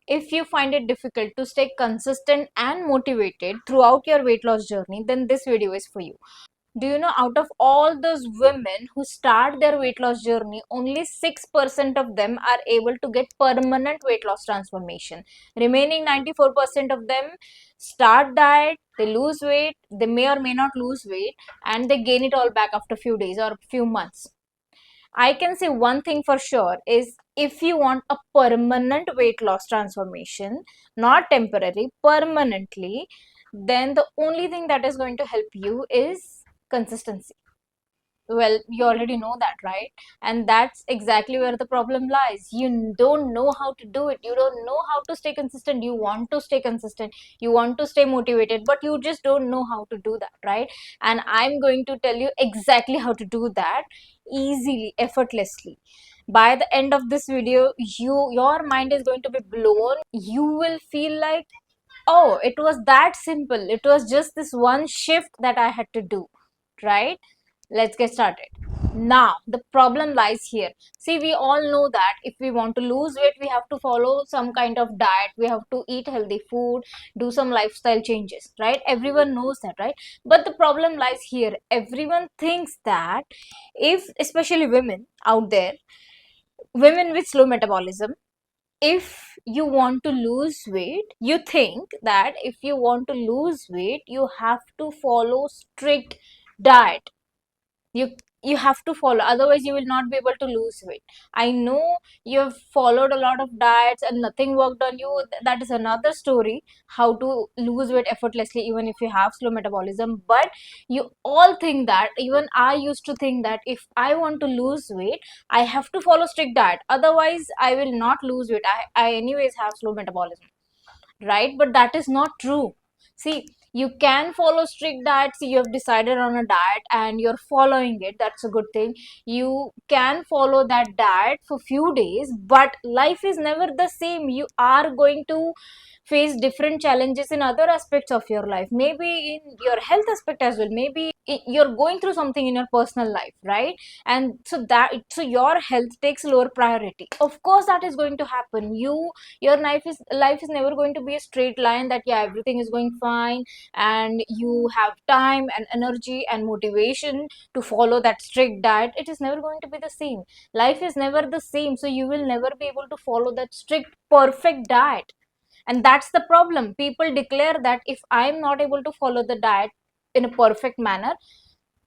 If you find it difficult to stay consistent and motivated throughout your weight loss journey, then this video is for you. Do you know, out of all those women who start their weight loss journey, only 6% of them are able to get permanent weight loss transformation. Remaining 94% of them start diet, they lose weight, they may or may not lose weight, and they gain it all back after few days or few months. I can say one thing for sure is, if you want a permanent weight loss transformation, not temporary, permanently, then the only thing that is going to help you is consistency. Well, you already know that, right? And that's exactly where the problem lies. You don't know how to do it. You don't know how to stay consistent. You want to stay consistent. You want to stay motivated, but you just don't know how to do that, right? And I'm going to tell you exactly how to do that easily, effortlessly. By the end of this video, your mind is going to be blown. You will feel like, oh, it was that simple. It was just this one shift that I had to do, right? Let's get started. Now, the problem lies here. See, we all know that if we want to lose weight, we have to follow some kind of diet. We have to eat healthy food, do some lifestyle changes, right? Everyone knows that, right? But the problem lies here. Everyone thinks that if, especially women out there, women with slow metabolism, if you want to lose weight, you think that if you want to lose weight, you have to follow strict diet. You have to follow, otherwise you will not be able to lose weight. I know you have followed a lot of diets and nothing worked on you. That is another story, how to lose weight effortlessly even if you have slow metabolism. But you all think that, even I used to think that, if I want to lose weight, I have to follow strict diet, otherwise I will not lose weight. I anyways have slow metabolism, right? But that is not true. See, you can follow strict diets. You have decided on a diet and you're following it, that's a good thing. You can follow that diet for few days, but life is never the same. You are going to face different challenges in other aspects of your life, maybe in your health aspect as well. Maybe you're going through something in your personal life, right? And so your health takes lower priority. Of course that is going to happen. Your life is never going to be a straight line that, yeah, everything is going fine and you have time and energy and motivation to follow that strict diet. It is never going to be the same. Life is never the same, so you will never be able to follow that strict perfect diet. And that's the problem. People declare that if I'm not able to follow the diet in a perfect manner,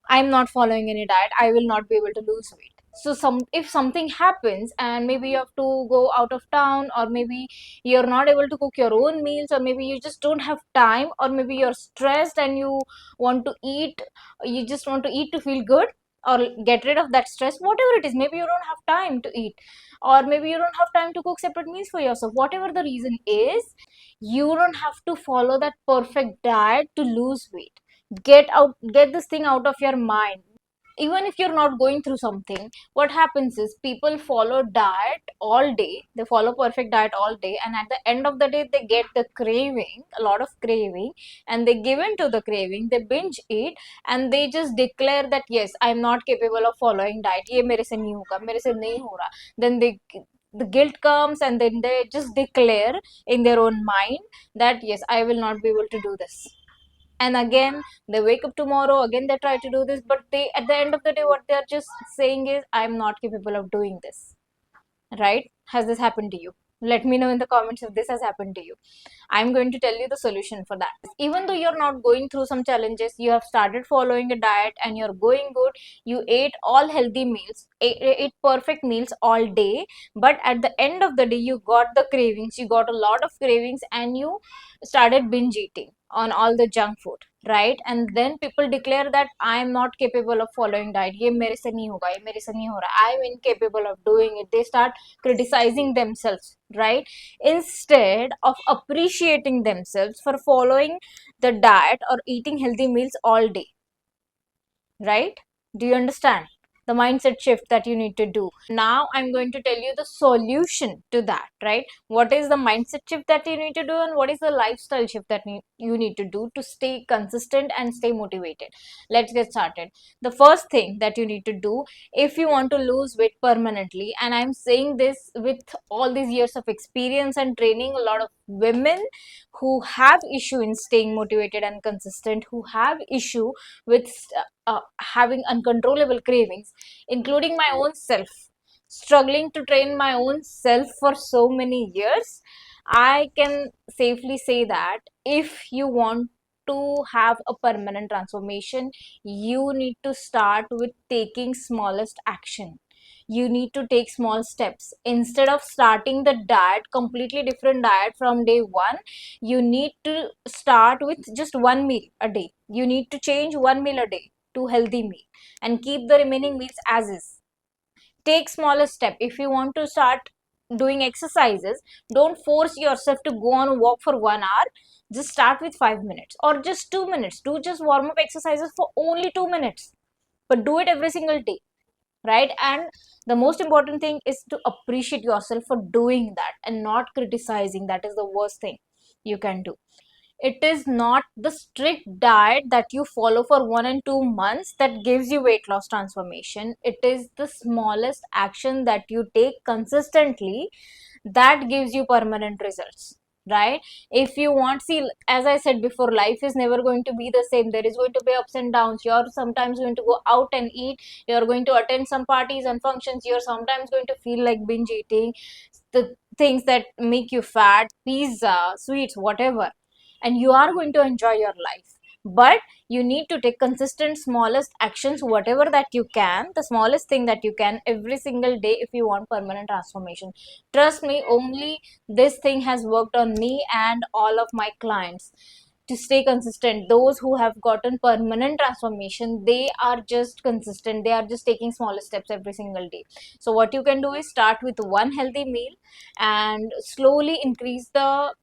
I'm not following any diet, I will not be able to lose weight. So if something happens and maybe you have to go out of town, or maybe you're not able to cook your own meals, or maybe you just don't have time, or maybe you're stressed and want to eat you just want to eat to feel good or get rid of that stress, whatever it is. Maybe you don't have time to eat, or maybe you don't have time to cook separate meals for yourself. Whatever the reason is, you don't have to follow that perfect diet to lose weight. Get this thing out of your mind. Even if you're not going through something, what happens is, people follow diet all day, they follow perfect diet all day, and at the end of the day they get the craving, a lot of craving, and they give in to the craving, they binge eat, and they just declare that, yes, I'm not capable of following diet, ye mere se nahi hoga, mere se nahi ho raha. Then the guilt comes, and then they just declare in their own mind that, yes, I will not be able to do this. And again they wake up tomorrow, again they try to do this, but they, at the end of the day, what they're just saying is, I'm not capable of doing this, right? Has this happened to you? Let me know in the comments if this has happened to you. I'm going to tell you the solution for that. Even though you're not going through some challenges, you have started following a diet and you're going good, you ate all healthy meals, ate perfect meals all day, but at the end of the day you got the cravings, you got a lot of cravings, and you started binge eating on all the junk food, right? And then people declare that I am not capable of following diet, ye mere se nahi hoga, ye mere se nahi ho raha, I am incapable of doing it. They start criticizing themselves, right? Instead of appreciating themselves for following the diet or eating healthy meals all day, right? Do you understand? the mindset shift that you need to do. Now I'm going to tell you the solution to that, right? What is the mindset shift that you need to do, and what is the lifestyle shift that you need to do to stay consistent and stay motivated. Let's get started. The first thing that you need to do if you want to lose weight permanently, and I'm saying this with all these years of experience and training a lot of women who have issue in staying motivated and consistent, who have issue with having uncontrollable cravings, including my own self, struggling to train my own self for so many years. I can safely say that if you want to have a permanent transformation, you need to start with taking smallest action. You need to take small steps. Instead of starting the diet, completely different diet from day one, you need to start with just one meal a day. You need to change one meal a day to healthy meal and keep the remaining meals as is. Take smaller step. If you want to start doing exercises, don't force yourself to go on a walk for 1 hour. Just start with 5 minutes or just 2 minutes. Do just warm up exercises for only 2 minutes, but do it every single day, right? And the most important thing is to appreciate yourself for doing that and not criticizing. That is the worst thing you can do. It is not the strict diet that you follow for 1 and 2 months that gives you weight loss transformation. It is the smallest action that you take consistently that gives you permanent results, right? If you want, see, as I said before, life is never going to be the same. There is going to be ups and downs. You're sometimes going to go out and eat, you're going to attend some parties and functions, you're sometimes going to feel like binge eating the things that make you fat, pizza, sweets, whatever, and you are going to enjoy your life. But you need to take consistent smallest actions, whatever that you can, the smallest thing that you can every single day if you want permanent transformation. Trust me, only this thing has worked on me and all of my clients to stay consistent. Those who have gotten permanent transformation, they are just consistent, they are just taking smaller steps every single day. So what you can do is start with one healthy meal and slowly increase the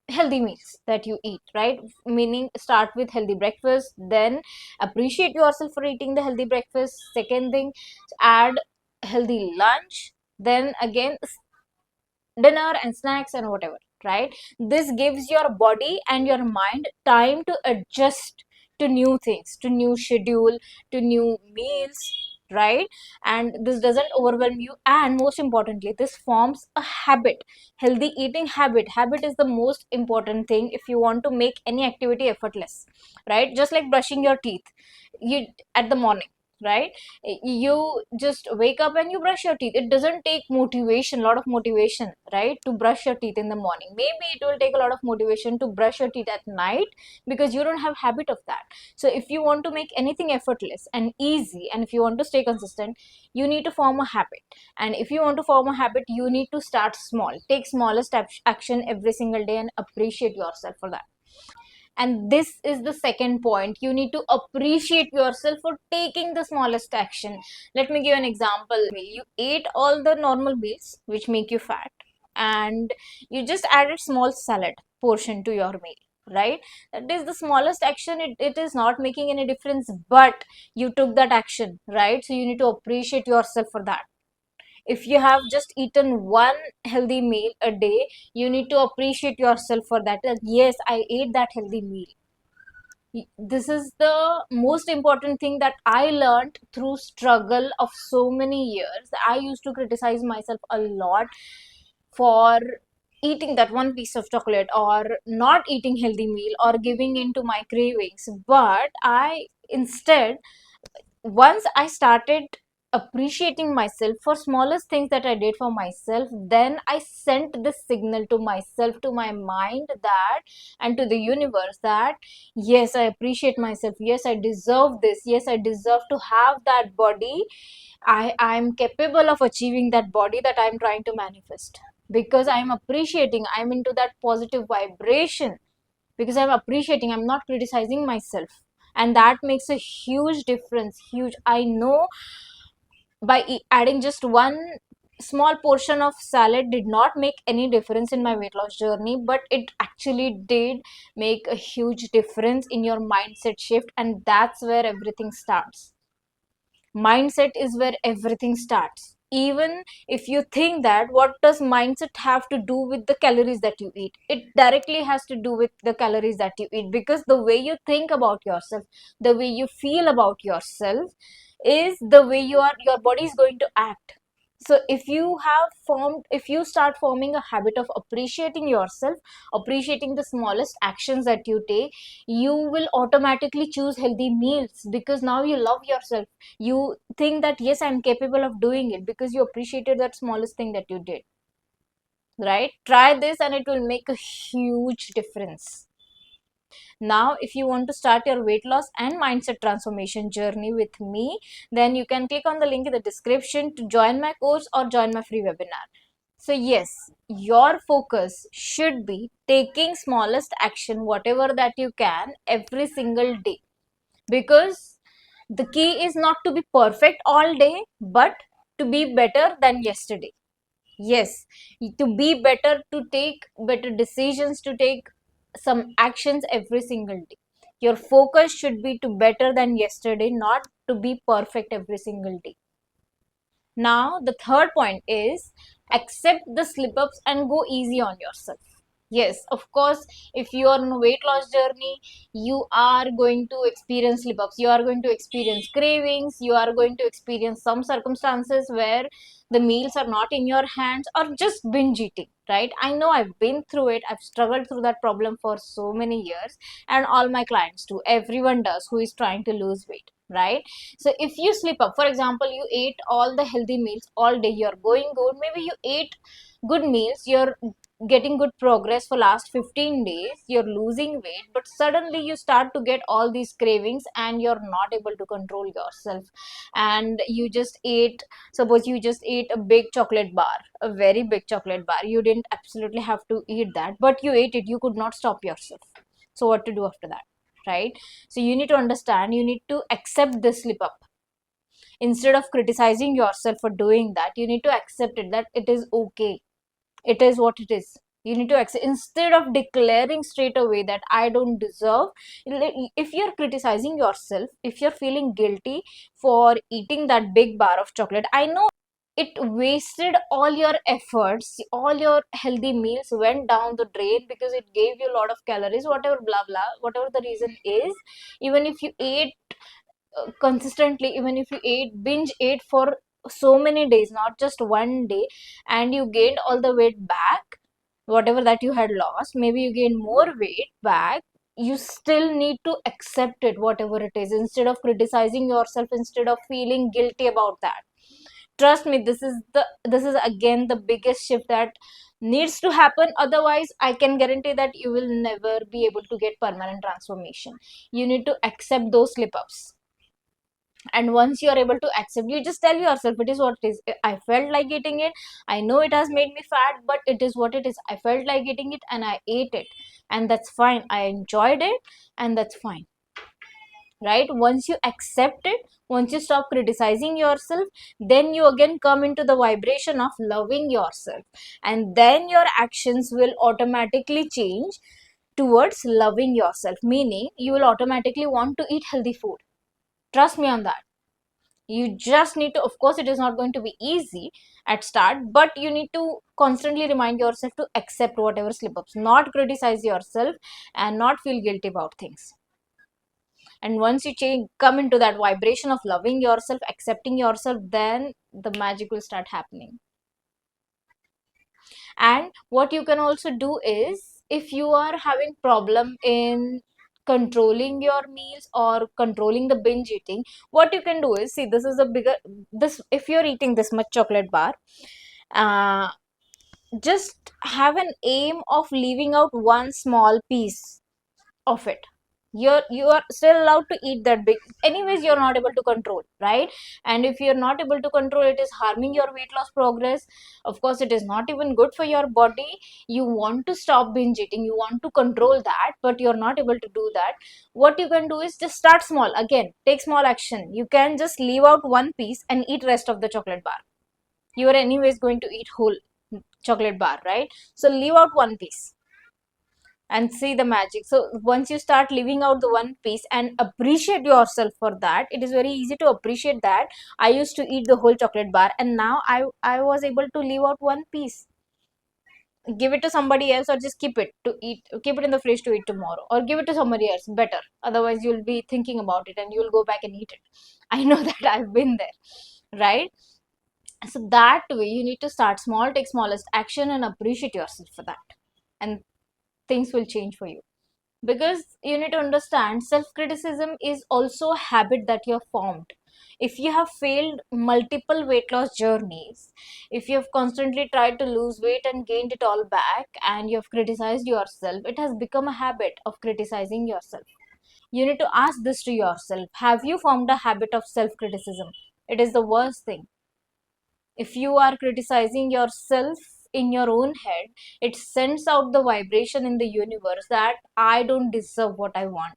healthy meals that you eat, right? Meaning start with healthy breakfast, then appreciate yourself for eating the healthy breakfast. Second thing, add healthy lunch, then again dinner and snacks and whatever, right? This gives your body and your mind time to adjust to new things, to new schedule, to new meals, right? And this doesn't overwhelm you, and most importantly, this forms a habit. Healthy eating habit is the most important thing if you want to make any activity effortless, right? Just like brushing your teeth, you at the morning, right? You just wake up and you brush your teeth. It doesn't take motivation, a lot of motivation, right, to brush your teeth in the morning. Maybe it will take a lot of motivation to brush your teeth at night because you don't have habit of that. So if you want to make anything effortless and easy, and if you want to stay consistent, you need to form a habit. And if you want to form a habit, you need to start small. Take smallest action every single day and appreciate yourself for that. And this is the second point. You need to appreciate yourself for taking the smallest action. Let me give an example. You ate all the normal meals which make you fat, and you just added small salad portion to your meal, right? That is the smallest action. It is not making any difference, but you took that action, right? So you need to appreciate yourself for that. If you have just eaten one healthy meal a day, you need to appreciate yourself for that. Like, yes, I ate that healthy meal. This is the most important thing that I learned through struggle of so many years. I used to criticize myself a lot for eating that one piece of chocolate or not eating healthy meal or giving into my cravings. But I instead, once I started appreciating myself for smallest things that I did for myself, then I sent this signal to myself, to my mind, that, and to the universe, that yes, I appreciate myself, yes, I deserve this, yes, I deserve to have that body. I'm capable of achieving that body that I'm trying to manifest, because I'm appreciating, I'm into that positive vibration, because I'm appreciating, I'm not criticizing myself. And that makes a huge difference. Huge. I know by adding just one small portion of salad did not make any difference in my weight loss journey, but it actually did make a huge difference in your mindset shift, and that's where everything starts. Mindset is where everything starts. Even if you think that, what does mindset have to do with the calories that you eat? It directly has to do with the calories that you eat, because the way you think about yourself, the way you feel about yourself, is the way your body is going to act. So if you start forming a habit of appreciating yourself, appreciating the smallest actions that you take, you will automatically choose healthy meals, because now you love yourself. You think that yes, I'm capable of doing it, because you appreciated that smallest thing that you did. Right, try this and it will make a huge difference. Now, if you want to start your weight loss and mindset transformation journey with me, then you can click on the link in the description to join my course or join my free webinar. So yes, your focus should be taking smallest action, whatever that you can, every single day. Because the key is not to be perfect all day, but to be better than yesterday. Yes, to be better, to take better decisions, to take some actions every single day. Your focus should be to better than yesterday, not to be perfect every single day. Now, the third point is accept the slip ups and go easy on yourself. Yes, of course, if you are on a weight loss journey, you are going to experience slip ups, you are going to experience cravings, you are going to experience some circumstances where the meals are not in your hands, or just binge eating, right? I know I've been through it, I've struggled through that problem for so many years, and all my clients do, everyone does who is trying to lose weight, right? So if you slip up, for example, you ate all the healthy meals all day, you're going good, maybe you ate good meals, you're getting good progress for last 15 days, you're losing weight, but suddenly you start to get all these cravings and you're not able to control yourself, and you just ate, suppose you just ate a big chocolate bar, a very big chocolate bar, you didn't absolutely have to eat that, but you ate it, you could not stop yourself. So what to do after that, right? So you need to understand, you need to accept this slip up. Instead of criticizing yourself for doing that, you need to accept it, that it is okay, it is what it is. You need to accept, instead of declaring straight away that I don't deserve. If you're criticizing yourself, if you're feeling guilty for eating that big bar of chocolate, I know it wasted all your efforts, all your healthy meals went down the drain, because it gave you a lot of calories, whatever, blah blah, whatever the reason is. Even if you ate consistently, even if you binge ate for so many days, not just one day, and you gained all the weight back, whatever that you had lost, maybe you gain more weight back, you still need to accept it, whatever it is, instead of criticizing yourself, instead of feeling guilty about that. Trust me, this is again the biggest shift that needs to happen. Otherwise, I can guarantee that you will never be able to get permanent transformation. You need to accept those slip ups, and once you are able to accept, you just tell yourself it is what it is. I felt like eating it, I know it has made me fat, but it is what it is. I felt like eating it and I ate it, and that's fine. I enjoyed it, and that's fine, right? Once you accept it, once you stop criticizing yourself, then you again come into the vibration of loving yourself, and then your actions will automatically change towards loving yourself, meaning you will automatically want to eat healthy food. Trust me on that. You just need to, of course it is not going to be easy at start, but you need to constantly remind yourself to accept whatever slip ups, not criticize yourself, and not feel guilty about things. And once you change, come into that vibration of loving yourself, accepting yourself, then the magic will start happening. And what you can also do is, if you are having problem in controlling your meals or controlling the binge eating, what you can do is, see, this is a bigger, this, if you're eating this much chocolate bar, uh, just have an aim of leaving out one small piece of it. You are still allowed to eat that big, anyways you're not able to control, right? And if you're not able to control, it is harming your weight loss progress. Of course it is not even good for your body. You want to stop binge eating, you want to control that, but you're not able to do that. What you can do is just start small. Again, take small action. You can just leave out one piece and eat rest of the chocolate bar. You are anyways going to eat whole chocolate bar, right? So leave out one piece, and see the magic. So once you start living out the one piece and appreciate yourself for that, it is very easy to appreciate that I used to eat the whole chocolate bar, and now I was able to leave out one piece. Give it to somebody else, or just keep it to eat, keep it in the fridge to eat tomorrow, or give it to somebody else better. Otherwise you'll be thinking about it and you'll go back and eat it. I know that I've been there, right? So that way you need to start small, take smallest action, and appreciate yourself for that, and things will change for you. Because you need to understand, self criticism is also a habit that you have formed. If you have failed multiple weight loss journeys, if you have constantly tried to lose weight and gained it all back, and you have criticized yourself, it has become a habit of criticizing yourself. You need to ask this to yourself: have you formed a habit of self criticism? It is the worst thing. If you are criticizing yourself in your own head, it sends out the vibration in the universe that I don't deserve what I want.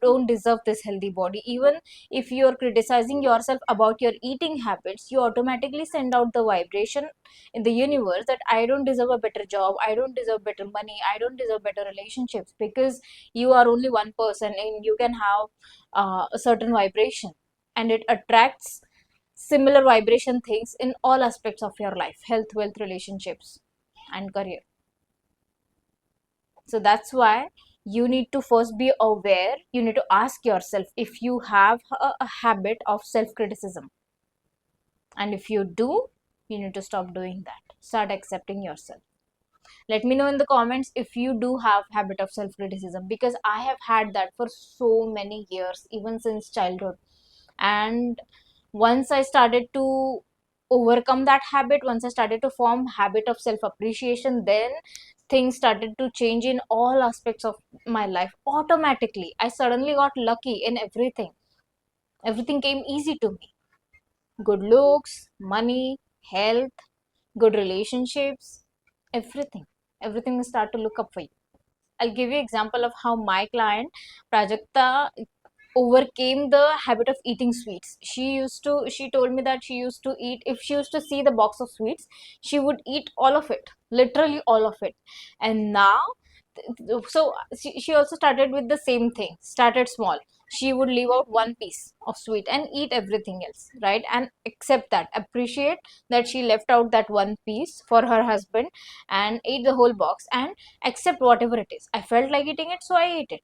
Don't deserve this healthy body. Even if you're criticizing yourself about your eating habits, you automatically send out the vibration in the universe that I don't deserve a better job, I don't deserve better money, I don't deserve better relationships, because you are only one person and you can have a certain vibration, and it attracts similar vibration things in all aspects of your life: health, wealth, relationships, and career. So that's why you need to first be aware. You need to ask yourself if you have a habit of self criticism, and if you do, you need to stop doing that. Start accepting yourself. Let me know in the comments if you do have habit of self criticism, because I have had that for so many years, even since childhood. And once I started to overcome that habit, once I started to form habit of self appreciation, then things started to change in all aspects of my life. Automatically I suddenly got lucky in everything. Everything came easy to me: good looks, money, health, good relationships, everything. Everything will start to look up for you. I'll give you example of how my client Prajakta overcame the habit of eating sweets. She told me that she used to eat, if she used to see the box of sweets, she would eat all of it, literally all of it. And now, so she also started with the same thing, started small. She would leave out one piece of sweet and eat everything else, right? And accept that, appreciate that she left out that one piece for her husband and ate the whole box, and accept whatever it is. I felt like eating it, so I ate it.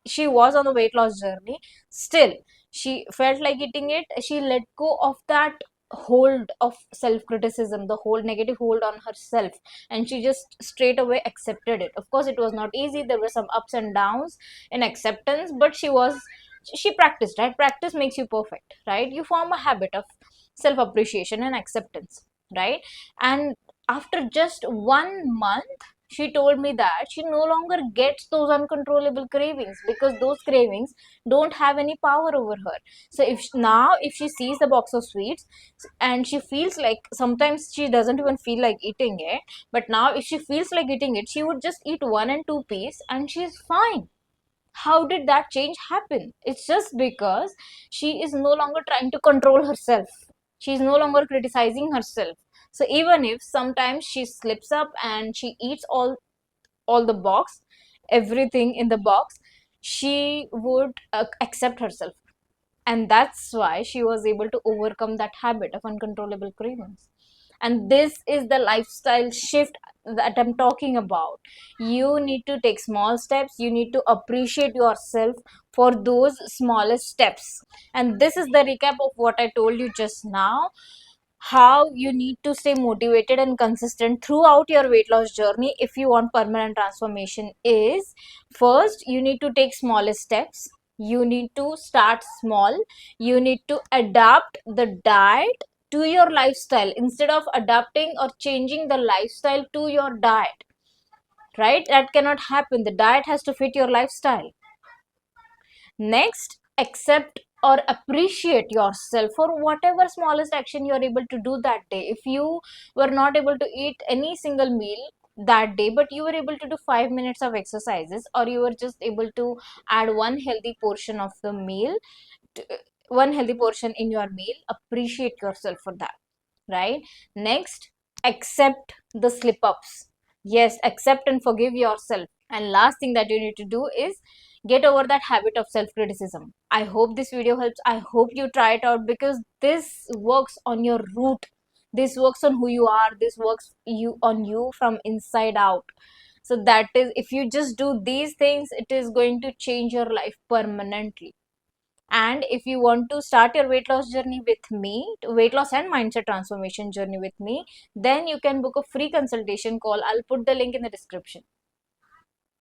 She was on a weight loss journey, still she felt like eating it. She let go of that hold of self criticism, the whole negative hold on herself, and she just straight away accepted it. Of course it was not easy, there were some ups and downs in acceptance, but she practiced, right? Practice makes you perfect, right? You form a habit of self appreciation and acceptance, right? And after just 1 month, she told me that she no longer gets those uncontrollable cravings, because those cravings don't have any power over her. So if she sees the box of sweets and she feels like, sometimes she doesn't even feel like eating it, but now if she feels like eating it, she would just eat one and two piece and she's fine. How did that change happen? It's just because she is no longer trying to control herself. She's no longer criticizing herself. So even if sometimes she slips up and she eats all the box, everything in the box, she would accept herself. And that's why she was able to overcome that habit of uncontrollable cravings. And this is the lifestyle shift that I'm talking about. You need to take small steps, you need to appreciate yourself for those smallest steps. And this is the recap of what I told you just now: how you need to stay motivated and consistent throughout your weight loss journey if you want permanent transformation. Is, first, you need to take smallest steps. You need to start small. You need to adapt the diet to your lifestyle instead of adapting or changing the lifestyle to your diet, right? That cannot happen. The diet has to fit your lifestyle. Next, accept or appreciate yourself for whatever smallest action you are able to do that day. If you were not able to eat any single meal that day, but you were able to do 5 minutes of exercises, or you were just able to add one healthy portion of the meal, to, one healthy portion in your meal, appreciate yourself for that, right? Next, accept the slip ups. Yes, accept and forgive yourself. And last thing that you need to do is get over that habit of self criticism. I hope this video helps. I hope you try it out, because this works on your root. This works on who you are. This works you on you from inside out. So that is, if you just do these things, it is going to change your life permanently. And if you want to start your weight loss journey with me, weight loss and mindset transformation journey with me, then you can book a free consultation call. I'll put the link in the description.